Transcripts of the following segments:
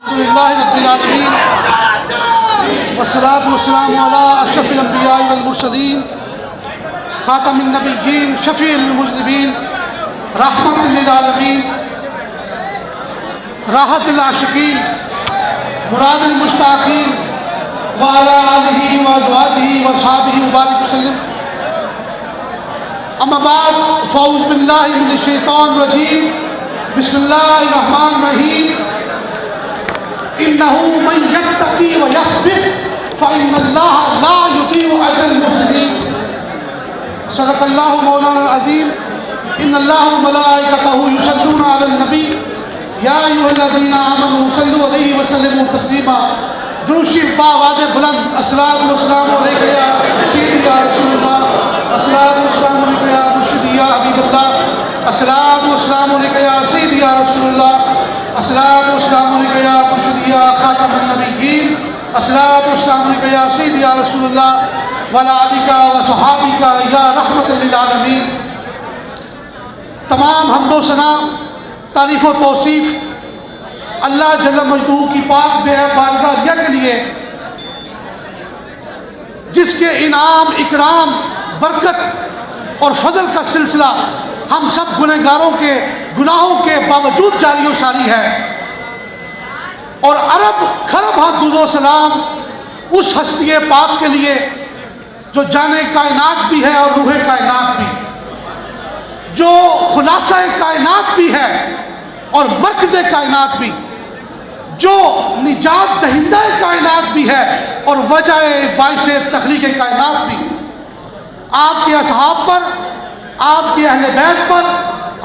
अल्हम्दुलिल्लाहि वस्सलातु वस्सलामु अला अशरफिल अंबिया वल मुरसलीन खातमिन नबिय्यीन शफीउल मुज़निबीन रहमतुल लिल आलमीन राहतुल आशिकीन मुरादुल मुश्ताकीन व अला आलिहि व अज़वाजिहि व अस्हाबिहि व बारिक वसल्लम। अम्मा बाद फ़अऊज़ु बिल्लाहि मिनश शैतानिर रजीम बिस्मिल्लाहिर रहमानिर रहीम। इन्नहु मन यत्तक़ी व यस्बिर फ़इन्नल्लाह ला युज़ीअु अजरल मुहसिनीन। सदक़ल्लाहु मौलाना अज़ीम। इन्नल्लाह व मलाइकतहु युसल्लूना अलन नबी या अय्युहल्लज़ीना आमनू सल्लु अलैहि व सल्लिमू तस्लीमा। दुरूद शरीफ बावाज़े बुलंद अस्सलातु वस्सलामु अलैका या सय्यदी या रसूलल्लाह, अस्सलातु वस्सलामु अलैका या मुर्शिदी या हबीबल्लाह, अस्सलातु वस्सलामु अलैका या सय्यदी या रसूलल्लाह, अस्सलातु वस्सलामु अलैका या मुर्शिदी या खातमुन नबिय्यीन, अस्सलातु वस्सलामु अलैका या सय्यदी या रसूलल्लाह व अला आलिका व सहाबिका या रहमतुल लिल आलमीन। तमाम हम्दो सना तारीफ़ व तौसीफ़ अल्लाह जल्ल मजदूह की पाक बारगाह के लिए, जिसके इनाम इकराम बरकत और फजल का सिलसिला हम सब गुनहगारों के गुनाहों के बावजूद जारी व सारी है। और अरब खरब दुरूद सलाम उस हस्ती पाक के लिए जो जाने कायनात भी है और रूह कायनात भी, जो खुलासा कायनात भी है और मरकज़ कायनात भी, जो निजात दहिंदा कायनात भी है और वजह बाइस तख्लीक़ कायनात भी। आपके असहाब पर, आपके अहले बैत पर,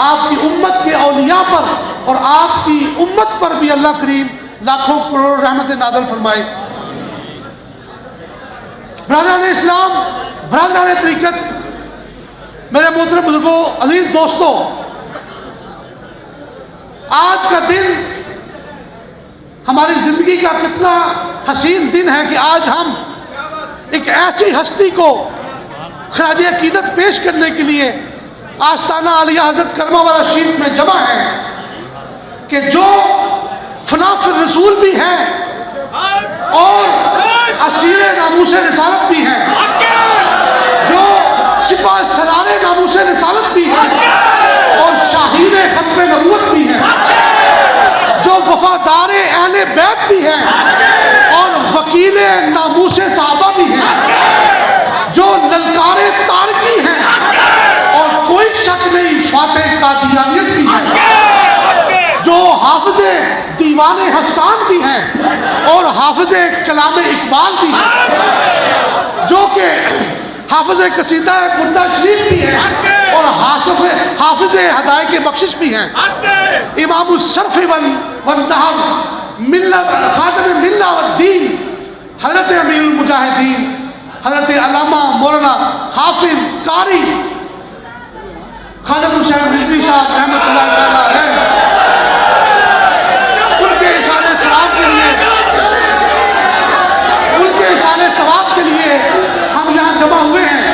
आपकी उम्मत के औलिया पर और आपकी उम्मत पर भी अल्लाह करीम लाखों करोड़ रहमत नाज़िल फरमाए। ब्रदरान इस्लाम, ब्रदरान तरीक़त, मेरे मोहतरम बुजुर्गों, अजीज़ दोस्तों, आज का दिन हमारी ज़िंदगी का कितना हसीन दिन है कि आज हम एक ऐसी हस्ती को खराज अकीदत पेश करने के लिए आस्ताना आलिया हज़रत करमावाला शरीफ में जमा है कि जो फनाफिर रसूल भी हैं और असीरे नामूसे रिसालत भी हैं, जो सिपा सलारे नामूसे रिसालत भी हैं और शाहीन खत्म नबूवत भी हैं, जो वफादारे अहले बैत भी हैं और वकीले नामूसे साहबा भी हैं, जो ललकारे तारकी हैं और कोई शक नहीं फातेह कादियानियत भी है, जो हाफिज़े दीवाने हसान भी हैं और हाफिज़े कलाम इकबाल भी हैं, जो कि हाफिज़े कसीदा बुर्दा शरीफ भी हैं और हाफिज़े हदायक बख्शिश भी हैं। इमामुस सर्फ़ वन नहव मिल्लत खातम मिल्ला वद्दीन हज़रत अमीरुल मुजाहिदीन हज़रत अल्लामा मौलाना हाफिज़ कारी ख्वाजा हुसैन रिज़वी साहब रहमतुल्लाह तआला अलैह, उनके इशारे सवाब के लिए, उनके इशारे सवाब के लिए हम यहाँ जमा हुए हैं।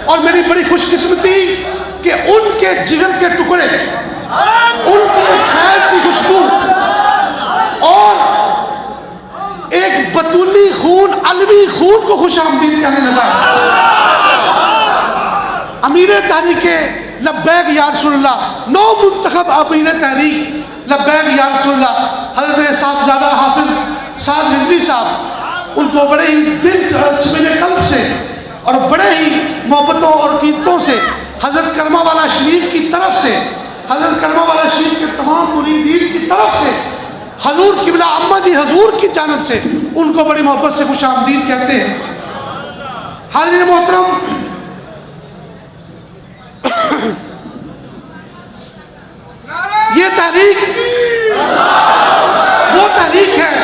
और मेरी बड़ी खुशकिस्मती कि उनके जिगर के टुकड़े, उनके फैज़ की खुशबू और एक बतूली खून, अलवी खून को खुश आमदीद कहने लगा। अमीर तहरीक लब्बैक या रसूलल्लाह, नौ मुंतखब अमीर तहरीक लब्बैक या रसूलल्लाह हज़रत साहबजादा हाफिज़ साद रिज़वी साहब, उनको बड़े ही दिल से, मेरे कल्ब से और बड़े ही मोहब्बतों और कीमतों से हज़रत करमावाला शरीफ की तरफ से, हज़रत करमावाला शरीफ के तमाम मुरीदीन की तरफ से, हजूर किबला अम्मा जी हजूर की जानब से उनको बड़ी मोहब्बत से खुश आमदीद कहते हैं। हाज़रीन मोहतरम, ये तहरीक वो तहरीक है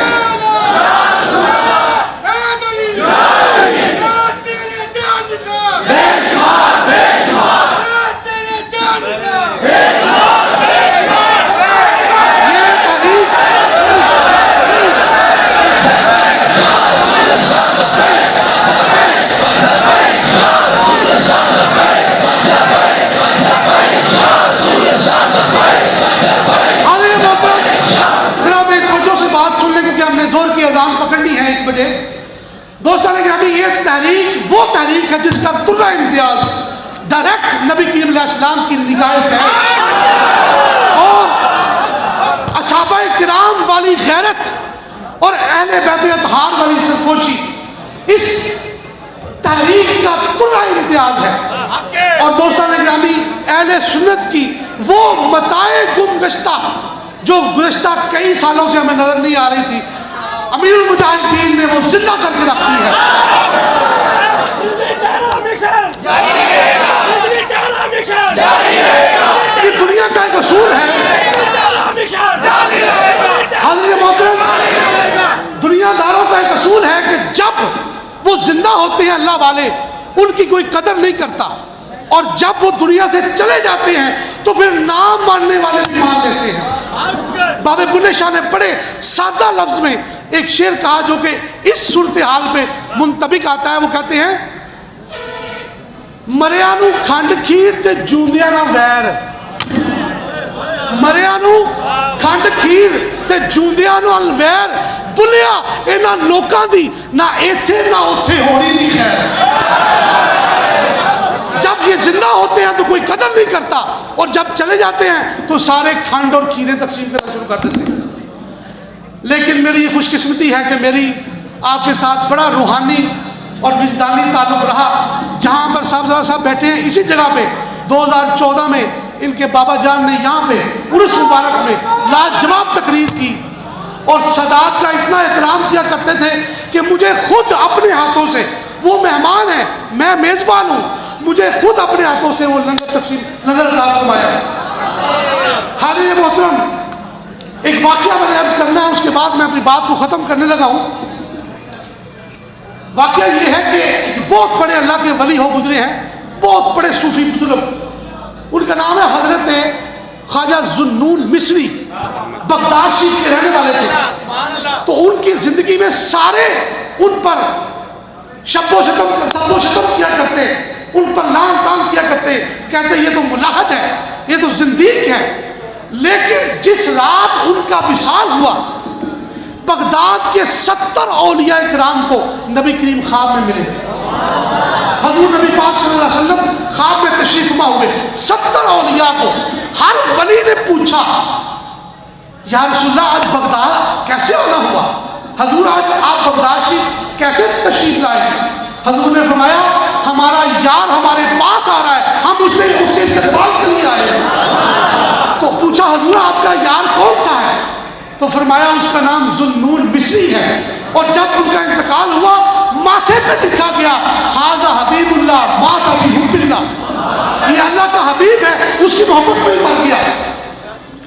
दोस्तों ने अभी ये तहरीक वो तहरीक है जिसका तुर्रा इम्तियाज डायरेक्ट नबी करीम अलैहिस्सलाम की निगाह है और असहाबाए किराम वाली गैरत और अहले बैत अतहार वाली सरफोशी इस तहरीक का तुर्रा इम्तियाज है। और दोस्तों ने ग्रामी अहले सुन्नत की वो मताए गुमगश्ता जो गुज़श्ता कई सालों से हमें नजर नहीं आ रही थी, अमीरुल मुजाहिदीन ने वो जिंदा करके रखती है। ये दुनिया का एक असूल है हाज़िर मोहतरम, दुनियादारों का एक असूल है कि जब वो जिंदा होते हैं अल्लाह वाले उनकी कोई कदर नहीं करता, और जब वो दुनिया से चले जाते हैं तो फिर नाम मानने वाले भी मान लेते हैं। बाबे बुल्ले शाह ने बड़े सादा लफ्ज में एक शेर कहा जो कि इस सूरत हाल पे मुंतबिक आता है। वो कहते हैं, मरिया नू खंड खीर ते जूंदिया ना वैर, मरिया नू खंड खीर ते जूंदिया नाल वैर, बुलिया इन्हां लोकां दी ना इत्थे ना उत्थे होनी नहीं खैर। जब ये जिंदा होते हैं तो कोई कदर नहीं करता, और जब चले जाते हैं तो सारे खंड और खीरें तकसीम करना शुरू कर देते हैं। लेकिन मेरी ये खुशकिस्मती है कि मेरी आपके साथ बड़ा रूहानी और विजदानी ताल्लुक रहा। जहाँ पर साहबजादा साहब बैठे हैं इसी जगह पे 2014 में इनके बाबा जान ने यहाँ पे उर्स मुबारक में लाजवाब तकरीर की, और सदात का इतना एहतराम किया करते थे कि मुझे खुद अपने हाथों से, वो मेहमान है मैं मेज़बान हूँ, मुझे खुद अपने हाथों से वो लंगर तकसीम लंगर अता फरमाया। हाज़िर मोहतरम, एक वाक़या मैंने अर्ज़ करना है, उसके बाद मैं अपनी बात को ख़त्म करने लगा हूँ। वाक़या ये है कि बहुत बड़े अल्लाह के वली हो गुजरे हैं, बहुत बड़े सूफी बुजुर्ग, उनका नाम है हज़रत ख्वाजा ज़ुन्नून मिस्री, बगदाद शरीफ के रहने वाले थे। तो उनकी ज़िंदगी में सारे उन पर शब्दो शतम किया करते, उन पर लान तान किया करते, कहते ये तो मुलाहद है, ये तो जिंदीक है। लेकिन जिस रात उनका विसाल हुआ, बगदाद के 70 औलिया इकराम को नबी करीम ख्वाब में मिले। हज़ूर नबी पाक सल्लल्लाहु अलैहि वसल्लम ख्वाब में तशरीफ फरमा हुए 70 औलिया को। हर वली ने पूछा, या रसूलल्लाह आज बगदाद कैसे आना हुआ, हजूर आज आप बगदाद शरीफ कैसे तशरीफ लाए? हजूर ने फरमाया, हमारा यार हमारे पास आ रहा है, हम उससे इस्तक़बाल के लिए आए हैं। तो पूछा, हजूर आपका यार कौन सा है? तो फरमाया उसका नाम ज़ुन्नून मिस्री है। और जब उनका इंतकाल हुआ, माथे पे लिखा गया, हाज़ा हबीबुल्लाह माता फी हुब्बिल्लाह, ये अल्लाह का हबीब है, उसकी मोहब्बत में मर गया।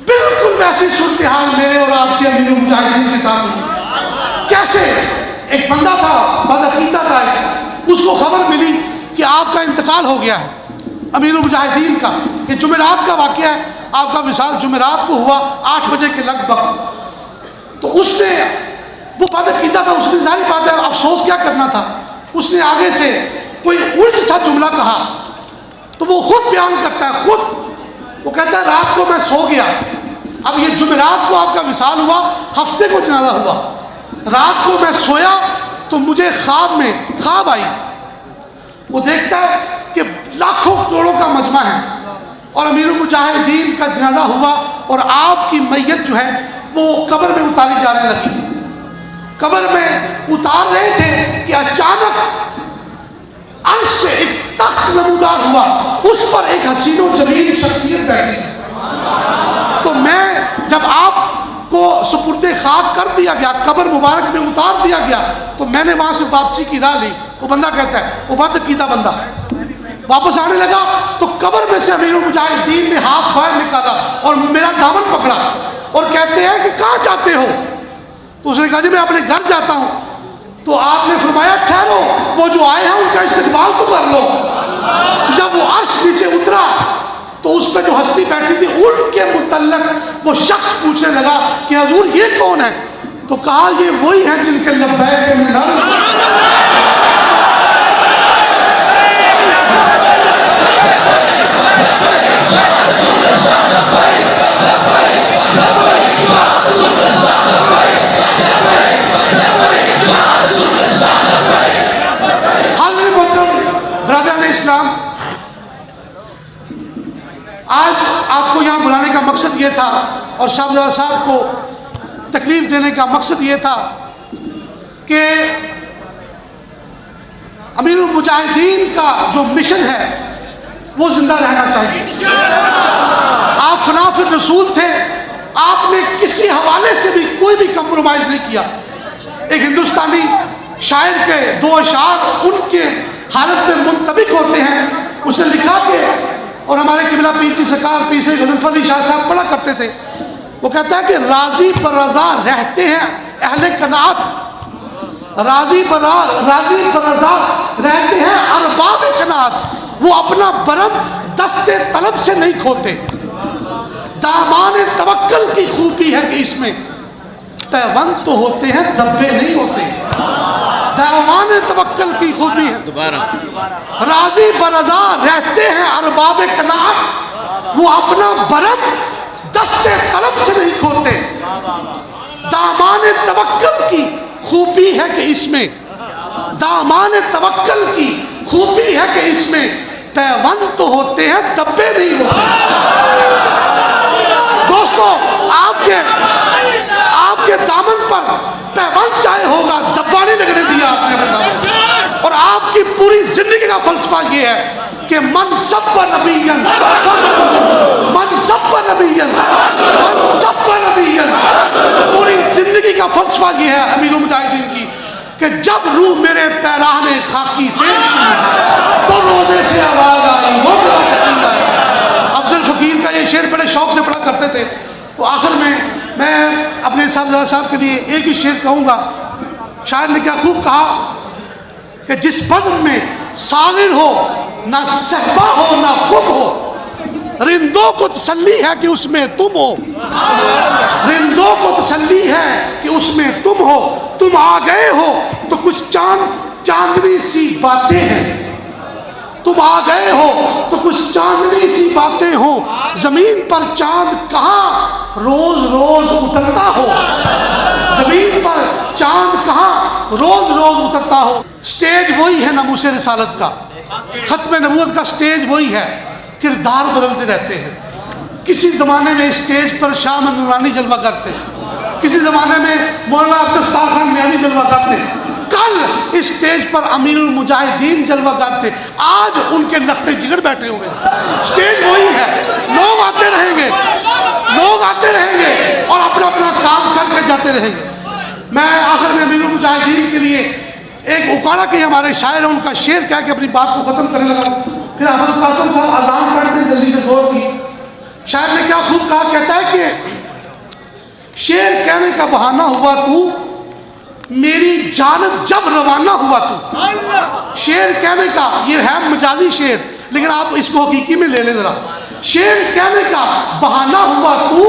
बिल्कुल वैसी सूरत हाल मेरे और आपके अमीरुल मुजाहिदीन के साथ हुई। कैसे? एक बंदा था बदअकीदा था, उसको खबर मिली कि आपका इंतकाल हो गया है, अमीरुल मुजाहिदीन का। ये जुमेरात का वाक़या है, आपका विसाल जुमेरात को हुआ 8 बजे के लगभग। तो उसने, वो बदअकीदा था, उसने जाहिर बात है अफसोस क्या करना था, उसने आगे से कोई उल्ट सा जुमला कहा। तो वो खुद बयान करता है, खुद वो कहता है, रात को मैं सो गया, अब ये जुमेरात को आपका विसाल हुआ, हफ्ते को जनाजा हुआ, रात को मैं सोया तो मुझे ख्वाब आई। वो देखता है कि लाखों करोड़ों का मजमा है और अमीरुल मुजाहिदीन का जनाजा हुआ, और आपकी मैयत जो है वो कब्र में उतारी जाने लगी। कब्र में उतार रहे थे कि अचानक अर्श से एक तख्त नमूदार हुआ, उस पर एक हसीन और जमील शख्सियत बैठी थी। तो मैं, जब आपको सुपुर्दे खाक कर दिया गया, कब्र मुबारक में उतार दिया गया, तो मैंने वहां से वापसी की राह ली। वो बंदा कहता है, वो बदअकीदा बंदा वापस आने लगा तो कब्र में से अमीरुल मुजाहिदीन ने हाथ बाहर निकाला और मेरा दामन पकड़ा और कहते हैं कि कहाँ जाते हो? तो उसने कहा, जी मैं अपने घर जाता हूँ। तो आपने फरमाया, ठहरो, वो जो आए हैं उनका इस्तकबाल तो कर लो। जब वो अर्श नीचे उतरा तो उस पर जो हस्ती बैठी थी, उनके मुतल्लक वो शख्स पूछने लगा कि हजूर ये कौन है? तो कहा, ये वही है जिनके लब्बैक में आपको यहाँ बुलाने का मकसद ये था और साहबजादा साहब को तकलीफ देने का मकसद ये था कि अमीरुल मुजाहिदीन का जो मिशन है वो जिंदा रहना चाहिए। आप फनाफिर रसूल थे, आपने किसी हवाले से भी कोई भी कंप्रोमाइज नहीं किया। एक हिंदुस्तानी शायर के दो अशार उनके हालत में मुंतबिक होते हैं, उसे लिखा के और हमारे किबला पीर की सरकार पीर से गजनफर अली शाह साहब पढ़ा करते थे। वो कहता है कि राजी पर रजा रहते हैं अहले कनात, राजी पर रजा रहते हैं अरबाब कनात, वो अपना बरम दस्ते तलब से नहीं खोते। दामान तवक्कल की खूबी है कि इसमें पैवंद तो होते हैं दब्बे नहीं होते। दामान तवक्कल की खूबी है राजी बरजा रहते हैं अरबाब कनात, वो अपना बरम दस्ते तलब से नहीं खोते। दामान तवक्कल की खूबी है कि इसमें, दामान तवक्कल की खूबी है कि इसमें पैवंद तो होते हैं दब्बे नहीं होते। दोस्तों, आपके दामन पर पैवंद चाहे होगा, दब्बा नहीं लगने दिया आपने अपने दामन। और आपकी पूरी जिंदगी का फलसफा ये है कि मन सब नबीयन, मन सब नबीयन, मन सब नबीयन। पूरी जिंदगी का फलसफा ये है अमीरुल मुजाहिदीन की कि जब रूह मेरे पैराने खाकी से तो रोजे से आवाज आई वो बड़ा फकीर आया। अफजल फकीर का ये शेर बड़े शौक से पढ़ा करते थे। तो आखिर में मैं अपने साहबजादा साहब के लिए एक ही शेर कहूँगा। शायर ने क्या खूब कहा कि जिस बज़्म में सागिर हो ना सहबा हो ना गुम हो, रिंदों को तसल्ली है कि उसमें तुम हो, रिंदों को तसल्ली है कि उसमें तुम हो। तुम आ गए हो तो कुछ चांदनी सी बातें हैं, तुम आ गए हो तो कुछ चांदनी सी बातें हो। जमीन पर चांद कहाँ रोज रोज उतरता हो, जमीन पर चांद कहाँ रोज रोज उतरता हो। स्टेज वही है नमूसे रिसालत का, खत्म नबूवत का स्टेज वही है, किरदार बदलते रहते हैं। किसी ज़माने में स्टेज पर शाह अहमद नूरानी जलवा करते, किसी ज़माने में मौलाना अब्दुल खान मियानी जलवा करते, कल इस स्टेज पर अमीरुल मुजाहिदीन जलवा करते, आज उनके लखते जिगर बैठे हुए। स्टेज वही है, लोग आते रहेंगे, लोग आते रहेंगे और अपना अपना काम करके जाते रहेंगे। मैं आखिर में अमीरुल मुजाहिदीन के लिए एक उकाड़ा के हमारे शायर हैं, उनका शेर कह के अपनी बात को ख़त्म करने लगा। फिर हज़रत कासिम साहब अज़ान पढ़ते जल्दी से गौर की। शायर ने क्या खूब कहा, कहता है कि शेर कहने का बहाना हुआ तू, मेरी जानब जब रवाना हुआ तू। शेर कहने का ये है मजाजी शेर, लेकिन आप इसको हकीकी में ले लें जरा। शेर कहने का बहाना हुआ तू,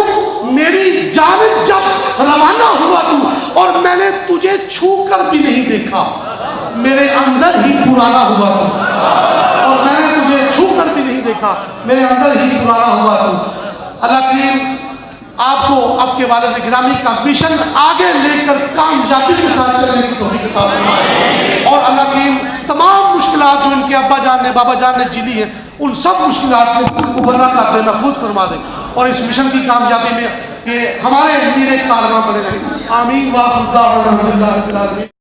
मेरी जानब जब रवाना हुआ तू, और मैंने तुझे छू कर भी नहीं देखा, मेरे अंदर ही पुराना हुआ तू। और मैंने तुझे छू कर भी नहीं देखा, मेरे अंदर ही पुराना हुआ तू। अल्लाह करीम आपको आपके वालिद गिरामी का मिशन आगे लेकर कामयाबी के साथ चलने की तौफीक अता फरमाए। और अल्लाह करीम तमाम मुश्किलात जो इनके अब्बा जान ने बाबा जान ने झेली है, उन सब मुश्किलात से उबरना कर दे, महफूज फरमा दे। और इस मिशन की कामयाबी में ये हमारे मीरे कारवां बने रहे। आमीन। वाह।